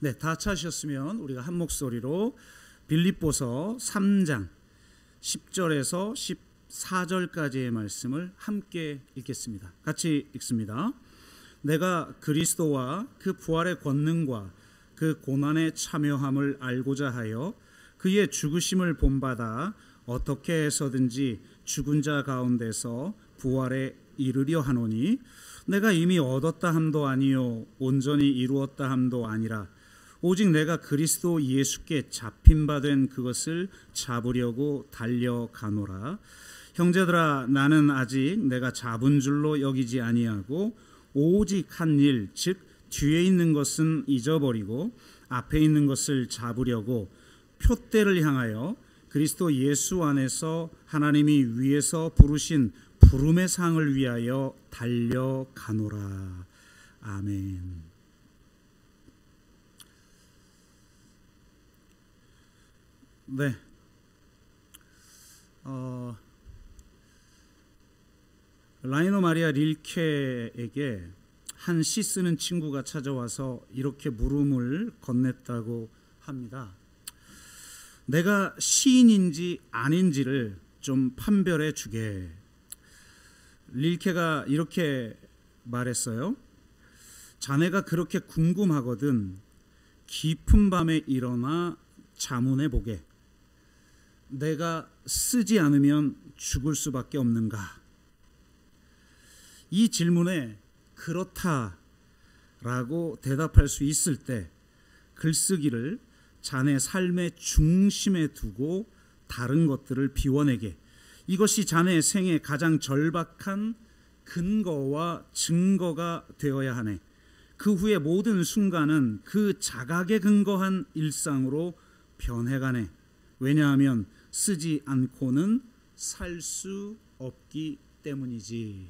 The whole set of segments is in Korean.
네, 다 찾으셨으면 우리가 한 목소리로 빌립보서 3장 10절에서 14절까지의 말씀을 함께 읽겠습니다. 같이 읽습니다. 내가 그리스도와 그 부활의 권능과 그 고난의 참여함을 알고자 하여 그의 죽으심을 본받아 어떻게 해서든지 죽은 자 가운데서 부활에 이르려 하노니 내가 이미 얻었다 함도 아니요 온전히 이루었다 함도 아니라 오직 내가 그리스도 예수께 잡힌 바 된 그것을 잡으려고 달려가노라. 형제들아, 나는 아직 내가 잡은 줄로 여기지 아니하고 오직 한 일, 즉 뒤에 있는 것은 잊어버리고 앞에 있는 것을 잡으려고 표대를 향하여 그리스도 예수 안에서 하나님이 위에서 부르신 부름의 상을 위하여 달려가노라. 아멘. 네. 라이너 마리아 릴케에게 한 시 쓰는 친구가 찾아와서 이렇게 물음을 건넸다고 합니다. 내가 시인인지 아닌지를 좀 판별해 주게. 릴케가 이렇게 말했어요. 자네가 그렇게 궁금하거든 깊은 밤에 일어나 자문해 보게. 내가 쓰지 않으면 죽을 수밖에 없는가? 이 질문에 그렇다라고 대답할 수 있을 때 글쓰기를 자네 삶의 중심에 두고 다른 것들을 비워내게. 이것이 자네의 생의 가장 절박한 근거와 증거가 되어야 하네. 그 후에 모든 순간은 그 자각에 근거한 일상으로 변해가네. 왜냐하면 쓰지 않고는 살 수 없기 때문이지.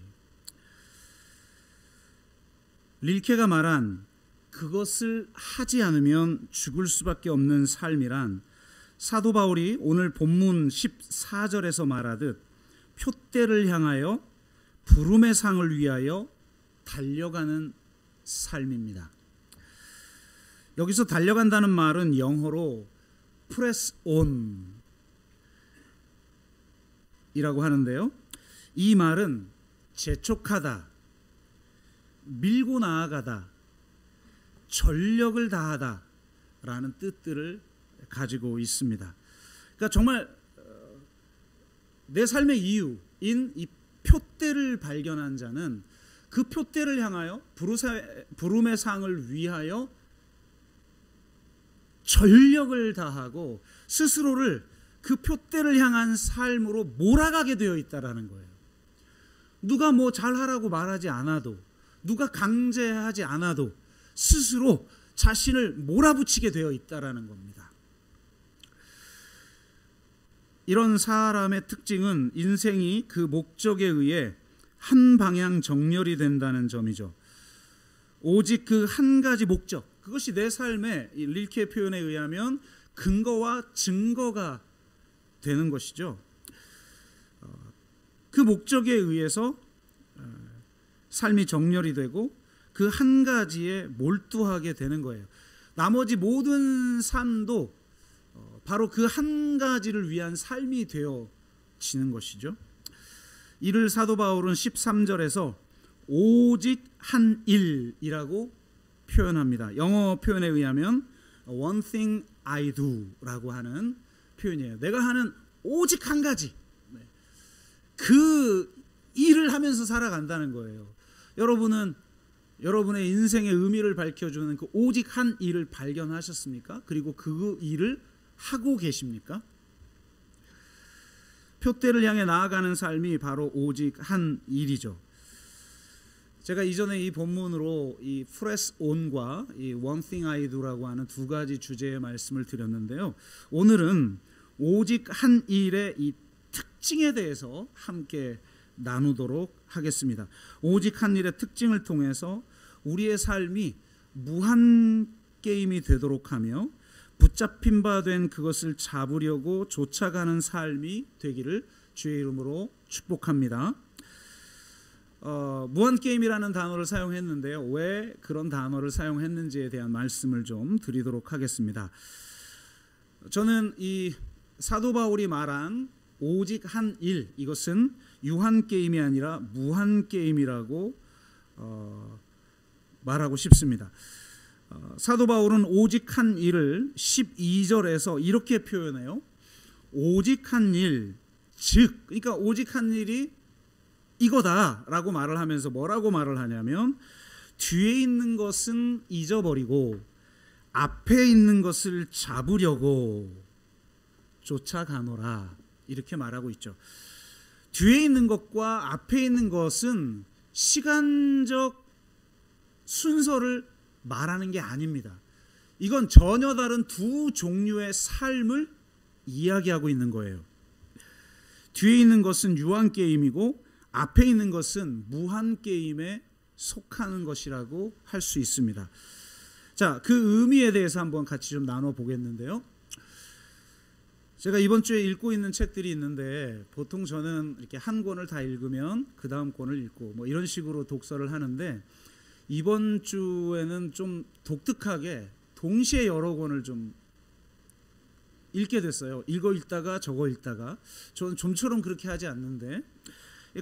릴케가 말한 그것을 하지 않으면 죽을 수밖에 없는 삶이란 사도 바울이 오늘 본문 14절에서 말하듯 표대를 향하여 부름의 상을 위하여 달려가는 삶입니다. 여기서 달려간다는 말은 영어로 press on 이라고 하는데요. 이 말은 재촉하다, 밀고 나아가다, 전력을 다하다 라는 뜻들을 가지고 있습니다. 그러니까 정말 내 삶의 이유인 이 표대를 발견한 자는 그 표대를 향하여 부름의 상을 위하여 전력을 다하고 스스로를 그 표대를 향한 삶으로 몰아가게 되어 있다라는 거예요. 누가 뭐 잘하라고 말하지 않아도, 누가 강제하지 않아도 스스로 자신을 몰아붙이게 되어 있다라는 겁니다. 이런 사람의 특징은 인생이 그 목적에 의해 한 방향 정렬이 된다는 점이죠. 오직 그 한 가지 목적, 그것이 내 삶의 릴케의 표현에 의하면 근거와 증거가 되는 것이죠. 그 목적에 의해서 삶이 정렬이 되고 그 한 가지에 몰두하게 되는 거예요. 나머지 모든 삶도 바로 그 한 가지를 위한 삶이 되어지는 것이죠. 이를 사도 바울은 13절에서 오직 한 일이라고 표현합니다. 영어 표현에 의하면 one thing I do 라고 하는 표현이에요. 내가 하는 오직 한 가지, 그 일을 하면서 살아간다는 거예요. 여러분은 여러분의 인생의 의미를 밝혀주는 그 오직 한 일을 발견하셨습니까? 그리고 그 일을 하고 계십니까? 표대를 향해 나아가는 삶이 바로 오직 한 일이죠. 제가 이전에 이 본문으로 이 press on과 이 one thing I do라고 하는 두 가지 주제의 말씀을 드렸는데요. 오늘은 오직 한 일의 이 특징에 대해서 함께 나누도록 하겠습니다. 오직 한 일의 특징을 통해서 우리의 삶이 무한 게임이 되도록 하며 붙잡힌 바 된 그것을 잡으려고 쫓아가는 삶이 되기를 주의 이름으로 축복합니다. 무한게임이라는 단어를 사용했는데요. 왜 그런 단어를 사용했는지에 대한 말씀을 좀 드리도록 하겠습니다. 저는 이 사도 바울이 말한 오직 한 일, 이것은 유한게임이 아니라 무한게임이라고 말하고 싶습니다. 사도 바울은 오직 한 일을 12절에서 이렇게 표현해요. 오직 한 일, 즉, 그러니까 오직 한 일이 이거다라고 말을 하면서 뭐라고 말을 하냐면 뒤에 있는 것은 잊어버리고 앞에 있는 것을 잡으려고 쫓아가노라, 이렇게 말하고 있죠. 뒤에 있는 것과 앞에 있는 것은 시간적 순서를 말하는 게 아닙니다. 이건 전혀 다른 두 종류의 삶을 이야기하고 있는 거예요. 뒤에 있는 것은 유한게임이고 앞에 있는 것은 무한게임에 속하는 것이라고 할 수 있습니다. 자, 그 의미에 대해서 한번 같이 좀 나눠보겠는데요. 제가 이번 주에 읽고 있는 책들이 있는데 보통 저는 이렇게 한 권을 다 읽으면 그 다음 권을 읽고 뭐 이런 식으로 독서를 하는데, 이번 주에는 좀 독특하게 동시에 여러 권을 좀 읽게 됐어요. 이거 읽다가 저거 읽다가. 저는 좀처럼 그렇게 하지 않는데,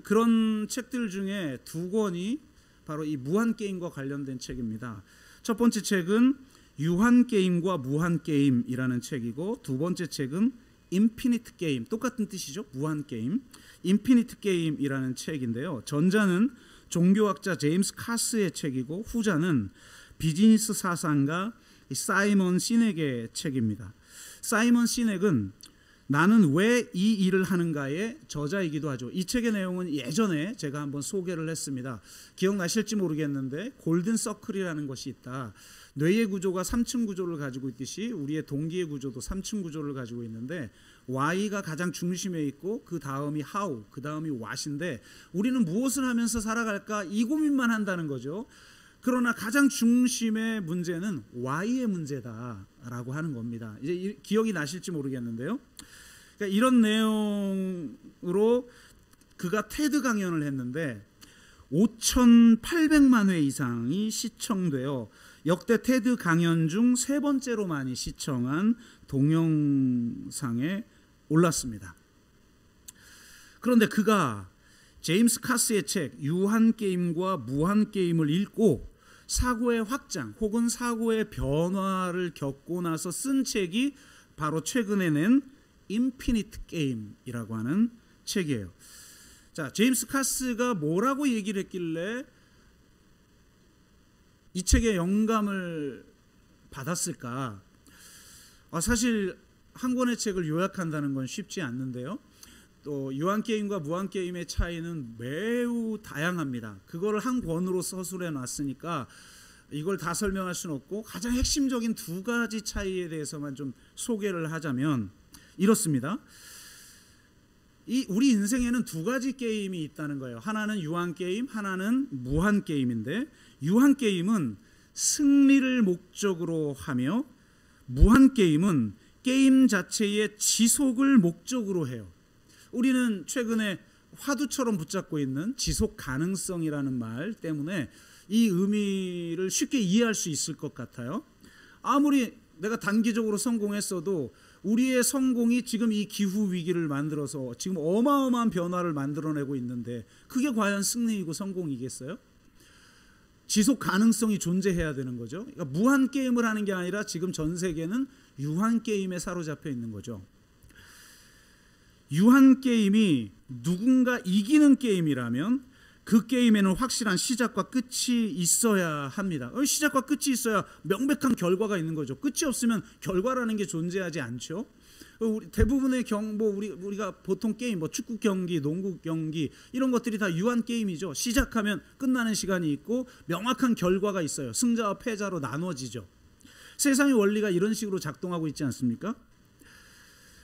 그런 책들 중에 두 권이 바로 이 무한게임과 관련된 책입니다. 첫 번째 책은 유한게임과 무한게임이라는 책이고, 두 번째 책은 인피니트 게임, 똑같은 뜻이죠. 무한게임, 인피니트 게임이라는 책인데요. 전자는 종교학자 제임스 카스의 책이고 후자는 비즈니스 사상가 사이먼 시넥의 책입니다. 사이먼 시넥은 나는 왜 이 일을 하는가의 저자이기도 하죠. 이 책의 내용은 예전에 제가 한번 소개를 했습니다. 기억나실지 모르겠는데 골든 서클이라는 것이 있다. 뇌의 구조가 3층 구조를 가지고 있듯이 우리의 동기의 구조도 3층 구조를 가지고 있는데, Y가 가장 중심에 있고 그 다음이 How, 그 다음이 What인데 우리는 무엇을 하면서 살아갈까 이 고민만 한다는 거죠. 그러나 가장 중심의 문제는 Y의 문제다라고 하는 겁니다. 이제 기억이 나실지 모르겠는데요. 그러니까 이런 내용으로 그가 테드 강연을 했는데 5,800만 회 이상이 시청되어 역대 테드 강연 중 세 번째로 많이 시청한 동영상에 올랐습니다. 그런데 그가 제임스 카스의 책 유한게임과 무한게임을 읽고 사고의 확장 혹은 사고의 변화를 겪고 나서 쓴 책이 바로 최근에 낸 인피니트 게임이라고 하는 책이에요. 자, 제임스 카스가 뭐라고 얘기를 했길래 이 책에 영감을 받았을까? 사실 한 권의 책을 요약한다는 건 쉽지 않는데요. 또 유한게임과 무한게임의 차이는 매우 다양합니다. 그거를 한 권으로 서술해 놨으니까 이걸 다 설명할 수는 없고, 가장 핵심적인 두 가지 차이에 대해서만 좀 소개를 하자면 이렇습니다. 우리 인생에는 두 가지 게임이 있다는 거예요. 하나는 유한게임, 하나는 무한게임인데, 유한게임은 승리를 목적으로 하며 무한게임은 게임 자체의 지속을 목적으로 해요. 우리는 최근에 화두처럼 붙잡고 있는 지속 가능성이라는 말 때문에 이 의미를 쉽게 이해할 수 있을 것 같아요. 아무리 내가 단기적으로 성공했어도 우리의 성공이 지금 이 기후 위기를 만들어서 지금 어마어마한 변화를 만들어내고 있는데 그게 과연 승리이고 성공이겠어요? 지속 가능성이 존재해야 되는 거죠. 그러니까 무한 게임을 하는 게 아니라 지금 전 세계는 유한 게임에 사로잡혀 있는 거죠. 유한 게임이 누군가 이기는 게임이라면 그 게임에는 확실한 시작과 끝이 있어야 합니다. 시작과 끝이 있어야 명백한 결과가 있는 거죠. 끝이 없으면 결과라는 게 존재하지 않죠. 대부분의 우리가 보통 게임, 축구 경기, 농구 경기 이런 것들이 다 유한 게임이죠. 시작하면 끝나는 시간이 있고 명확한 결과가 있어요. 승자와 패자로 나눠지죠. 세상의 원리가 이런 식으로 작동하고 있지 않습니까?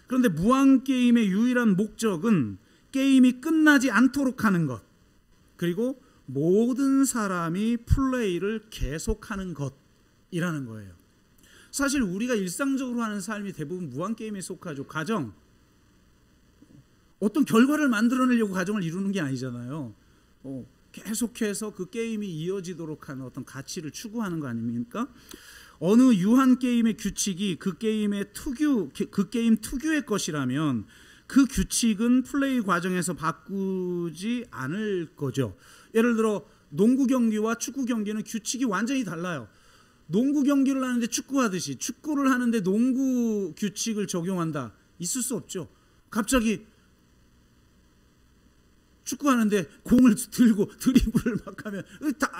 그런데 무한 게임의 유일한 목적은 게임이 끝나지 않도록 하는 것, 그리고 모든 사람이 플레이를 계속하는 것이라는 거예요. 사실 우리가 일상적으로 하는 삶이 대부분 무한게임에 속하죠. 가정, 어떤 결과를 만들어내려고 가정을 이루는 게 아니잖아요. 계속해서 그 게임이 이어지도록 하는 어떤 가치를 추구하는 거 아닙니까? 어느 유한 게임의 규칙이 그 게임 특유의 것이라면 그 규칙은 플레이 과정에서 바꾸지 않을 거죠. 예를 들어 농구 경기와 축구 경기는 규칙이 완전히 달라요. 농구 경기를 하는데 축구하듯이 축구를 하는데 농구 규칙을 적용한다. 있을 수 없죠. 갑자기 축구하는데 공을 들고 드리블을 막 하면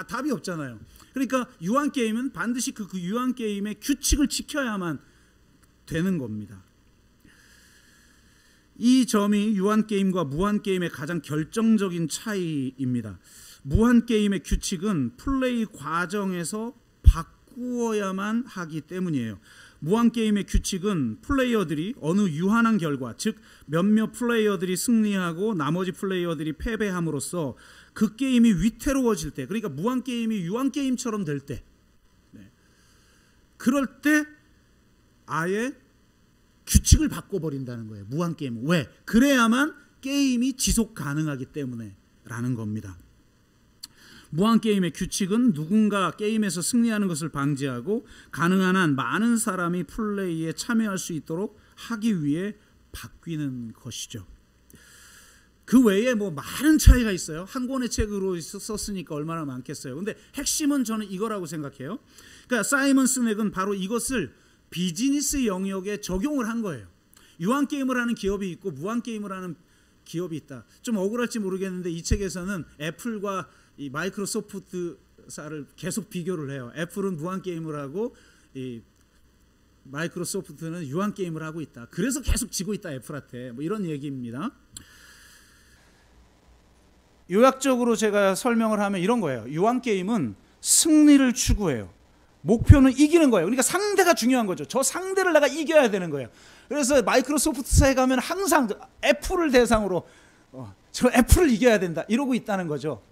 답이 없잖아요. 그러니까 유한 게임은 반드시 그 유한 게임의 규칙을 지켜야만 되는 겁니다. 이 점이 유한 게임과 무한 게임의 가장 결정적인 차이입니다. 무한 게임의 규칙은 플레이 과정에서 바꾸어야만 하기 때문이에요. 무한 게임의 규칙은 플레이어들이 어느 유한한 결과, 즉 몇몇 플레이어들이 승리하고 나머지 플레이어들이 패배함으로써 그 게임이 위태로워질 때, 그러니까 무한 게임이 유한 게임처럼 될 때, 그럴 때 아예 규칙을 바꿔버린다는 거예요. 무한 게임은. 왜? 그래야만 게임이 지속 가능하기 때문에 라는 겁니다. 무한 게임의 규칙은 누군가 게임에서 승리하는 것을 방지하고 가능한 한 많은 사람이 플레이에 참여할 수 있도록 하기 위해 바뀌는 것이죠. 그 외에 뭐 많은 차이가 있어요. 한 권의 책으로 썼으니까 얼마나 많겠어요. 근데 핵심은 저는 이거라고 생각해요. 그러니까 사이먼 스넥은 바로 이것을 비즈니스 영역에 적용을 한 거예요. 유한 게임을 하는 기업이 있고 무한 게임을 하는 기업이 있다. 좀 억울할지 모르겠는데 이 책에서는 애플과 이 마이크로소프트사를 계속 비교를 해요. 애플은 무한 게임을 하고 이 마이크로소프트는 유한 게임을 하고 있다. 그래서 계속 지고 있다 애플한테. 뭐 이런 얘기입니다. 요약적으로 제가 설명을 하면 이런 거예요. 유한 게임은 승리를 추구해요. 목표는 이기는 거예요. 그러니까 상대가 중요한 거죠. 저 상대를 내가 이겨야 되는 거예요. 그래서 마이크로소프트사에 가면 항상 애플을 대상으로 저 애플을 이겨야 된다 이러고 있다는 거죠.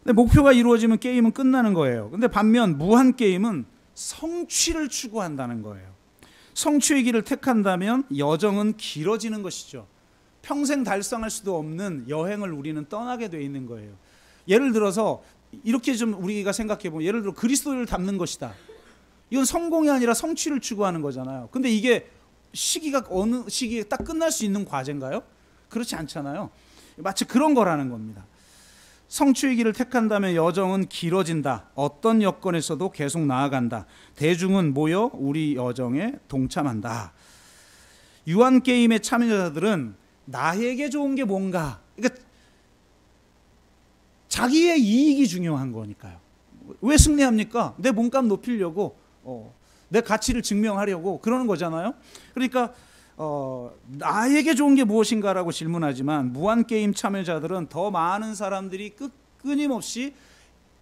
근데 목표가 이루어지면 게임은 끝나는 거예요. 근데 반면 무한 게임은 성취를 추구한다는 거예요. 성취의 길을 택한다면 여정은 길어지는 것이죠. 평생 달성할 수도 없는 여행을 우리는 떠나게 돼 있는 거예요. 예를 들어서 이렇게 좀 우리가 생각해 보면, 예를 들어 그리스도를 닮는 것이다. 이건 성공이 아니라 성취를 추구하는 거잖아요. 근데 이게 시기가 어느 시기에 딱 끝날 수 있는 과제인가요? 그렇지 않잖아요. 마치 그런 거라는 겁니다. 성취의 길을 택한다면 여정은 길어진다. 어떤 여건에서도 계속 나아간다. 대중은 모여 우리 여정에 동참한다. 유한 게임의 참여자들은 나에게 좋은 게 뭔가, 그러니까 자기의 이익이 중요한 거니까요. 왜 승리합니까? 내 몸값 높이려고, 내 가치를 증명하려고 그러는 거잖아요. 그러니까 나에게 좋은 게 무엇인가라고 질문하지만 무한 게임 참여자들은 더 많은 사람들이 끊임없이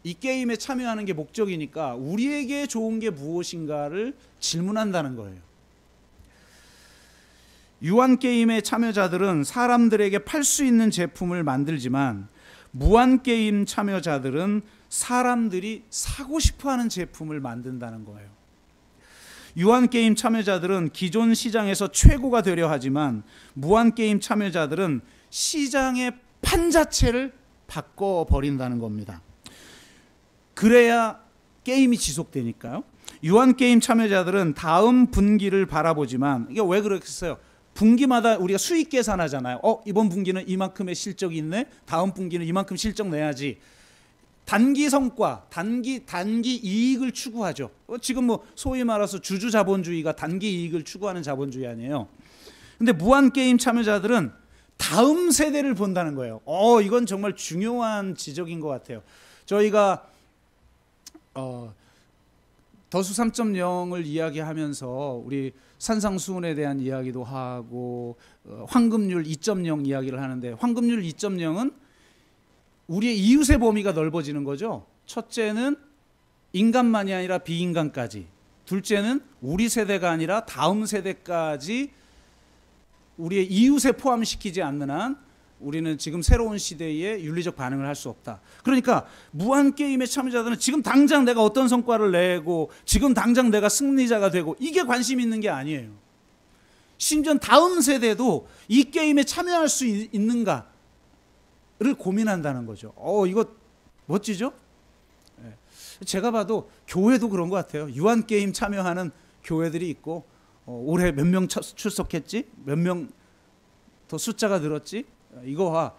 이 게임에 참여하는 게 목적이니까 우리에게 좋은 게 무엇인가를 질문한다는 거예요. 유한 게임의 참여자들은 사람들에게 팔 수 있는 제품을 만들지만 무한 게임 참여자들은 사람들이 사고 싶어하는 제품을 만든다는 거예요. 유한 게임 참여자들은 기존 시장에서 최고가 되려 하지만 무한 게임 참여자들은 시장의 판 자체를 바꿔버린다는 겁니다. 그래야 게임이 지속되니까요. 유한 게임 참여자들은 다음 분기를 바라보지만, 이게 왜 그렇겠어요? 분기마다 우리가 수익 계산하잖아요. 이번 분기는 이만큼의 실적이 있네. 다음 분기는 이만큼 실적 내야지. 단기 성과, 단기 이익을 추구하죠. 지금 뭐 소위 말해서 주주 자본주의가 단기 이익을 추구하는 자본주의 아니에요. 근데 무한 게임 참여자들은 다음 세대를 본다는 거예요. 이건 정말 중요한 지적인 것 같아요. 저희가 더수 3.0을 이야기하면서 우리 산상수훈에 대한 이야기도 하고 황금률 2.0 이야기를 하는데, 황금률 2.0은 우리의 이웃의 범위가 넓어지는 거죠. 첫째는 인간만이 아니라 비인간까지, 둘째는 우리 세대가 아니라 다음 세대까지 우리의 이웃에 포함시키지 않는 한 우리는 지금 새로운 시대에 윤리적 반응을 할 수 없다. 그러니까 무한 게임의 참여자들은 지금 당장 내가 어떤 성과를 내고 지금 당장 내가 승리자가 되고 이게 관심 있는 게 아니에요. 심지어 다음 세대도 이 게임에 참여할 수 있는가를 고민한다는 거죠. 이거 멋지죠? 제가 봐도 교회도 그런 것 같아요. 유한게임 참여하는 교회들이 있고 올해 몇 명 출석했지? 몇 명 더 숫자가 늘었지? 이거와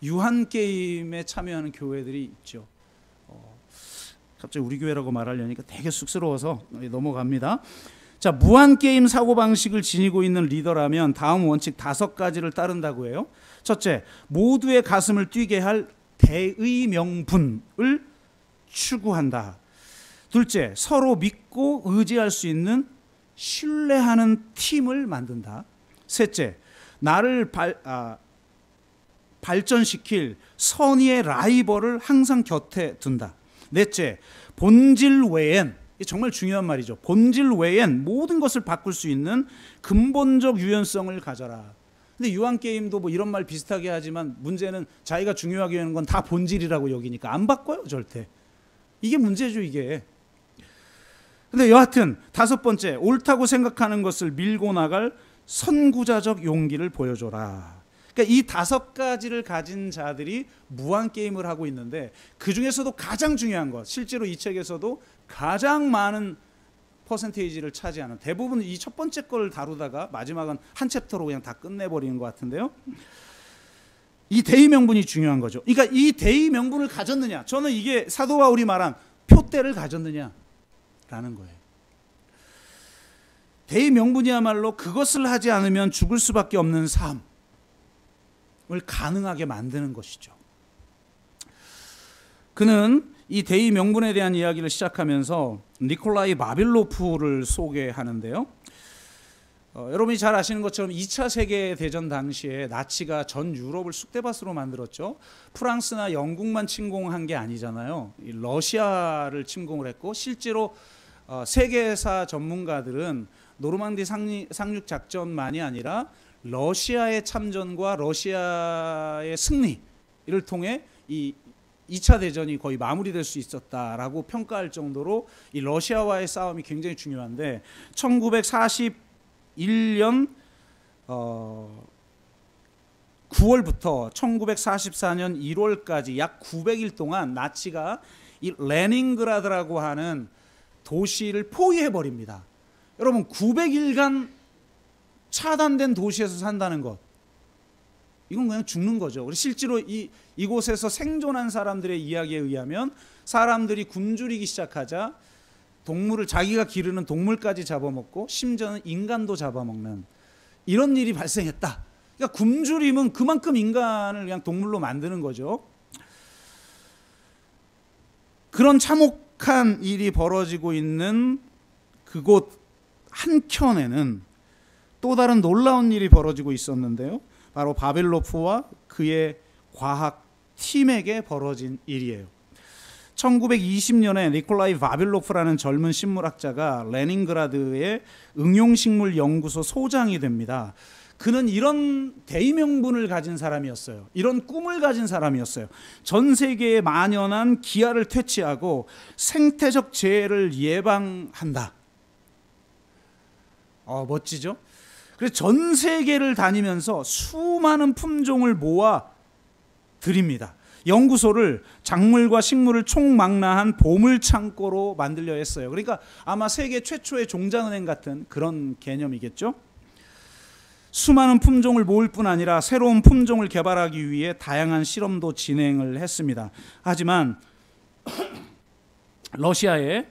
유한게임에 참여하는 교회들이 있죠. 갑자기 우리 교회라고 말하려니까 되게 쑥스러워서 넘어갑니다. 자, 무한게임 사고방식을 지니고 있는 리더라면 다음 원칙 5가지를 따른다고 해요. 첫째, 모두의 가슴을 뛰게 할 대의 명분을 추구한다. 둘째, 서로 믿고 의지할 수 있는 신뢰하는 팀을 만든다. 셋째, 나를 발전시킬 선의의 라이벌을 항상 곁에 둔다. 넷째, 본질 외엔, 정말 중요한 말이죠. 본질 외엔 모든 것을 바꿀 수 있는 근본적 유연성을 가져라. 근데 유한게임도 뭐 이런 말 비슷하게 하지만 문제는 자기가 중요하게 여기는 건 다 본질이라고 여기니까 안 바꿔요, 절대. 이게 문제죠, 이게. 근데 여하튼 5번째, 옳다고 생각하는 것을 밀고 나갈 선구자적 용기를 보여줘라. 그러니까 이 5가지를 가진 자들이 무한게임을 하고 있는데 그 중에서도 가장 중요한 것, 실제로 이 책에서도 가장 많은 퍼센테이지를 차지하는, 대부분 이 첫 번째 걸 다루다가 마지막은 한 챕터로 그냥 다 끝내버리는 것 같은데요. 이 대의 명분이 중요한 거죠. 그러니까 이 대의 명분을 가졌느냐, 저는 이게 사도 바울이 말한 표대를 가졌느냐라는 거예요. 대의 명분이야말로 그것을 하지 않으면 죽을 수밖에 없는 삶을 가능하게 만드는 것이죠. 그는 이 대의 명분에 대한 이야기를 시작하면서 니콜라이 바빌로프를 소개하는데요. 여러분이 잘 아시는 것처럼 2차 세계대전 당시에 나치가 전 유럽을 쑥대밭으로 만들었죠. 프랑스나 영국만 침공한 게 아니잖아요. 러시아를 침공을 했고, 실제로 세계사 전문가들은 노르망디 상륙 작전만이 아니라 러시아의 참전과 러시아의 승리를 통해 이 2차 대전이 거의 마무리될 수 있었다라고 평가할 정도로 이 러시아와의 싸움이 굉장히 중요한데, 1941년 9월부터 1944년 1월까지 약 900일 동안 나치가 이 레닌그라드라고 하는 도시를 포위해버립니다. 여러분, 900일간 차단된 도시에서 산다는 것, 이건 그냥 죽는 거죠. 우리 실제로 이곳에서 생존한 사람들의 이야기에 의하면 사람들이 굶주리기 시작하자 동물을, 자기가 기르는 동물까지 잡아먹고 심지어는 인간도 잡아먹는 이런 일이 발생했다. 그러니까 굶주림은 그만큼 인간을 그냥 동물로 만드는 거죠. 그런 참혹한 일이 벌어지고 있는 그곳 한켠에는 또 다른 놀라운 일이 벌어지고 있었는데요. 바로 바빌로프와 그의 과학 팀에게 벌어진 일이에요. 1920년에 니콜라이 바빌로프라는 젊은 식물학자가 레닌그라드의 응용식물 연구소 소장이 됩니다. 그는 이런 대의명분을 가진 사람이었어요. 이런 꿈을 가진 사람이었어요. 전 세계에 만연한 기아를 퇴치하고 생태적 재해를 예방한다. 멋지죠? 그래서 전 세계를 다니면서 수많은 품종을 모아 드립니다. 연구소를 작물과 식물을 총망라한 보물창고로 만들려 했어요. 그러니까 아마 세계 최초의 종장은행 같은 그런 개념이겠죠. 수많은 품종을 모을 뿐 아니라 새로운 품종을 개발하기 위해 다양한 실험도 진행을 했습니다. 하지만 러시아에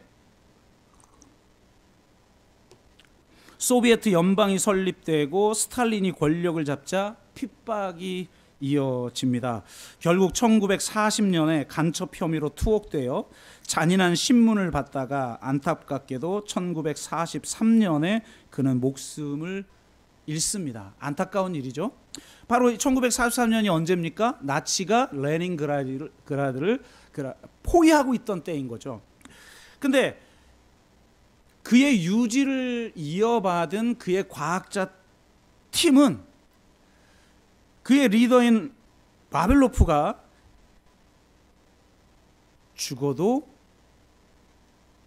소비에트 연방이 설립되고 스탈린이 권력을 잡자 핍박이 이어집니다. 결국 1940년에 간첩 혐의로 투옥되어 잔인한 신문을 받다가 안타깝게도 1943년에 그는 목숨을 잃습니다. 안타까운 일이죠. 바로 1943년이 언제입니까? 나치가 레닌그라드를 포위하고 있던 때인 거죠. 근데 그의 유지를 이어받은 그의 과학자 팀은 그의 리더인 바빌로프가 죽어도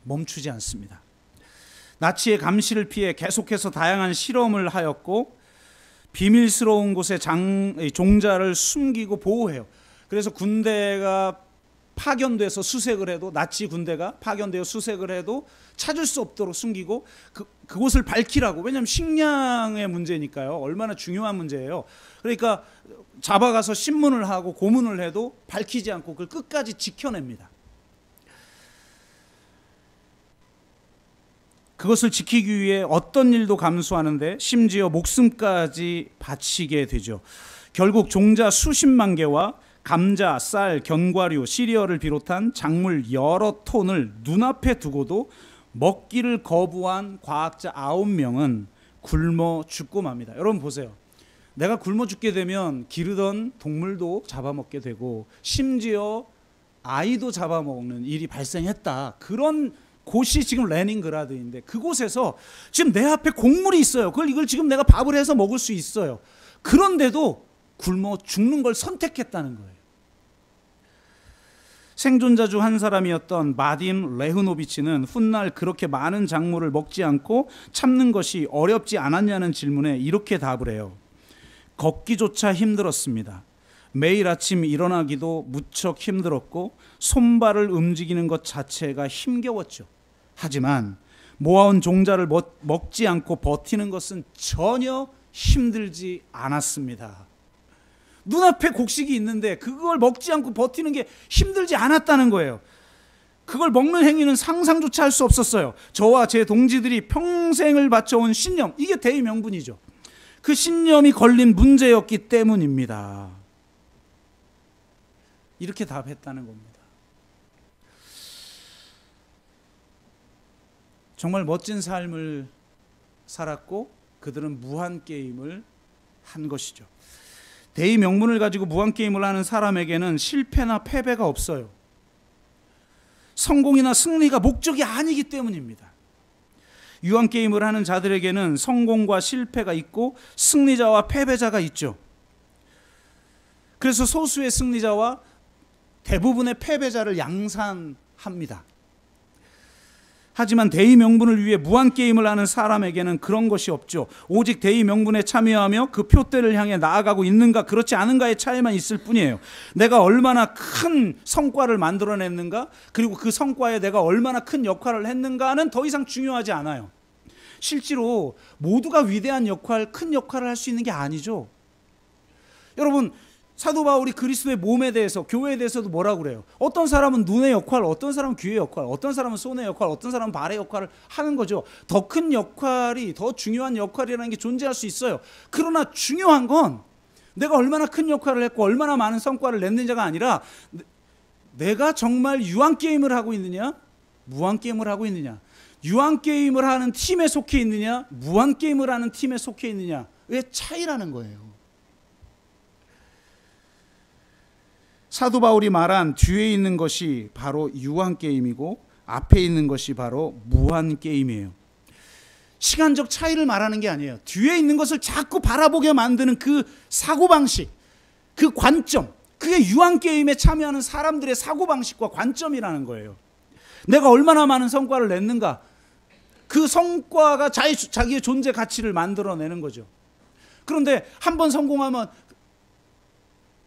멈추지 않습니다. 나치의 감시를 피해 계속해서 다양한 실험을 하였고 비밀스러운 곳에 종자를 숨기고 보호해요. 그래서 군대가 파견돼서 수색을 해도, 나치 군대가 파견되어 수색을 해도 찾을 수 없도록 숨기고 그곳을 밝히라고. 왜냐하면 식량의 문제니까요. 얼마나 중요한 문제예요. 그러니까 잡아가서 신문을 하고 고문을 해도 밝히지 않고 그걸 끝까지 지켜냅니다. 그것을 지키기 위해 어떤 일도 감수하는데 심지어 목숨까지 바치게 되죠. 결국 종자 수십만 개와 감자, 쌀, 견과류, 시리얼을 비롯한 작물 여러 톤을 눈앞에 두고도 먹기를 거부한 과학자 9명은 굶어 죽고 맙니다. 여러분 보세요. 내가 굶어 죽게 되면 기르던 동물도 잡아먹게 되고 심지어 아이도 잡아먹는 일이 발생했다. 그런 곳이 지금 레닌그라드인데, 그곳에서 지금 내 앞에 곡물이 있어요. 이걸 지금 내가 밥을 해서 먹을 수 있어요. 그런데도 굶어 죽는 걸 선택했다는 거예요. 생존자 중 한 사람이었던 마딤 레흐노비치는 훗날 그렇게 많은 작물을 먹지 않고 참는 것이 어렵지 않았냐는 질문에 이렇게 답을 해요. 걷기조차 힘들었습니다. 매일 아침 일어나기도 무척 힘들었고 손발을 움직이는 것 자체가 힘겨웠죠. 하지만 모아온 종자를 먹지 않고 버티는 것은 전혀 힘들지 않았습니다. 눈앞에 곡식이 있는데 그걸 먹지 않고 버티는 게 힘들지 않았다는 거예요. 그걸 먹는 행위는 상상조차 할 수 없었어요. 저와 제 동지들이 평생을 바쳐온 신념, 이게 대의명분이죠. 그 신념이 걸린 문제였기 때문입니다. 이렇게 답했다는 겁니다. 정말 멋진 삶을 살았고 그들은 무한게임을 한 것이죠. 대의 명분을 가지고 무한게임을 하는 사람에게는 실패나 패배가 없어요. 성공이나 승리가 목적이 아니기 때문입니다. 유한게임을 하는 자들에게는 성공과 실패가 있고 승리자와 패배자가 있죠. 그래서 소수의 승리자와 대부분의 패배자를 양산합니다. 하지만 대의 명분을 위해 무한게임을 하는 사람에게는 그런 것이 없죠. 오직 대의 명분에 참여하며 그 표대를 향해 나아가고 있는가 그렇지 않은가의 차이만 있을 뿐이에요. 내가 얼마나 큰 성과를 만들어냈는가, 그리고 그 성과에 내가 얼마나 큰 역할을 했는가는 더 이상 중요하지 않아요. 실제로 모두가 위대한 역할, 큰 역할을 할 수 있는 게 아니죠. 여러분, 사도 바울이 그리스도의 몸에 대해서, 교회에 대해서도 뭐라고 그래요? 어떤 사람은 눈의 역할, 어떤 사람은 귀의 역할, 어떤 사람은 손의 역할, 어떤 사람은 발의 역할을 하는 거죠. 더 큰 역할이, 더 중요한 역할이라는 게 존재할 수 있어요. 그러나 중요한 건 내가 얼마나 큰 역할을 했고 얼마나 많은 성과를 냈느냐가 아니라 내가 정말 유한게임을 하고 있느냐, 무한게임을 하고 있느냐, 유한게임을 하는 팀에 속해 있느냐, 무한게임을 하는 팀에 속해 있느냐의 차이라는 거예요. 사도 바울이 말한 뒤에 있는 것이 바로 유한게임이고 앞에 있는 것이 바로 무한게임이에요. 시간적 차이를 말하는 게 아니에요. 뒤에 있는 것을 자꾸 바라보게 만드는 그 사고방식, 그 관점, 그게 유한게임에 참여하는 사람들의 사고방식과 관점이라는 거예요. 내가 얼마나 많은 성과를 냈는가, 그 성과가 자기의 존재 가치를 만들어내는 거죠. 그런데 한 번 성공하면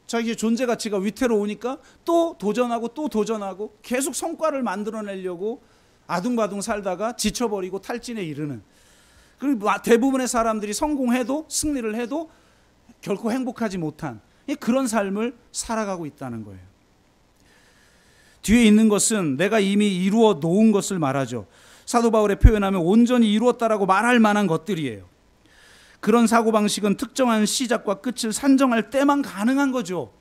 자기의 존재 가치가 위태로우니까 또 도전하고 또 도전하고 계속 성과를 만들어내려고 아둥바둥 살다가 지쳐버리고 탈진에 이르는, 그리고 대부분의 사람들이 성공해도 승리를 해도 결코 행복하지 못한 그런 삶을 살아가고 있다는 거예요. 뒤에 있는 것은 내가 이미 이루어 놓은 것을 말하죠. 사도 바울의 표현하면 온전히 이루었다라고 말할 만한 것들이에요. 그런 사고방식은 특정한 시작과 끝을 산정할 때만 가능한 거죠.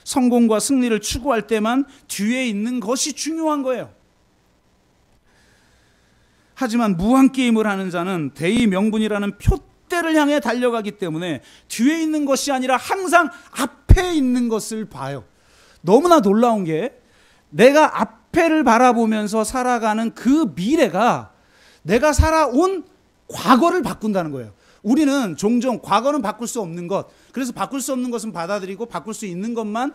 성공과 승리를 추구할 때만 뒤에 있는 것이 중요한 거예요. 하지만 무한게임을 하는 자는 대의 명분이라는 표대를 향해 달려가기 때문에 뒤에 있는 것이 아니라 항상 앞에 있는 것을 봐요. 너무나 놀라운 게 내가 앞에를 바라보면서 살아가는 그 미래가 내가 살아온 과거를 바꾼다는 거예요. 우리는 종종 과거는 바꿀 수 없는 것, 그래서 바꿀 수 없는 것은 받아들이고 바꿀 수 있는 것만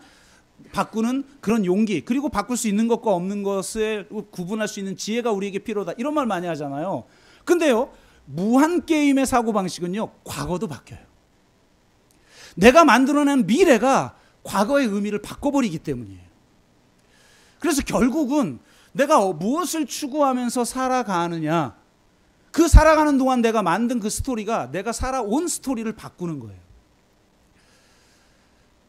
바꾸는 그런 용기, 그리고 바꿀 수 있는 것과 없는 것을 구분할 수 있는 지혜가 우리에게 필요하다, 이런 말 많이 하잖아요. 근데요, 무한게임의 사고방식은요, 과거도 바뀌어요. 내가 만들어낸 미래가 과거의 의미를 바꿔버리기 때문이에요. 그래서 결국은 내가 무엇을 추구하면서 살아가느냐, 그 살아가는 동안 내가 만든 그 스토리가 내가 살아온 스토리를 바꾸는 거예요.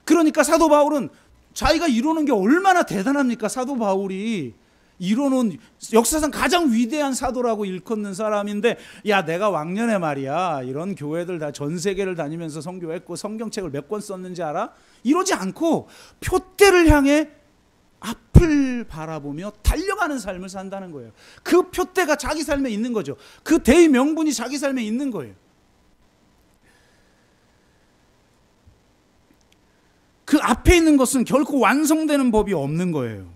그러니까 사도 바울은 자기가 이루는 게 얼마나 대단합니까? 사도 바울이 이루는 역사상 가장 위대한 사도라고 일컫는 사람인데, 야, 내가 왕년에 말이야 이런 교회들 다 전 세계를 다니면서 선교했고 성경책을 몇 권 썼는지 알아? 이러지 않고 표대를 향해 앞을 바라보며 달려가는 삶을 산다는 거예요. 그 표대가 자기 삶에 있는 거죠. 그 대의 명분이 자기 삶에 있는 거예요. 그 앞에 있는 것은 결코 완성되는 법이 없는 거예요.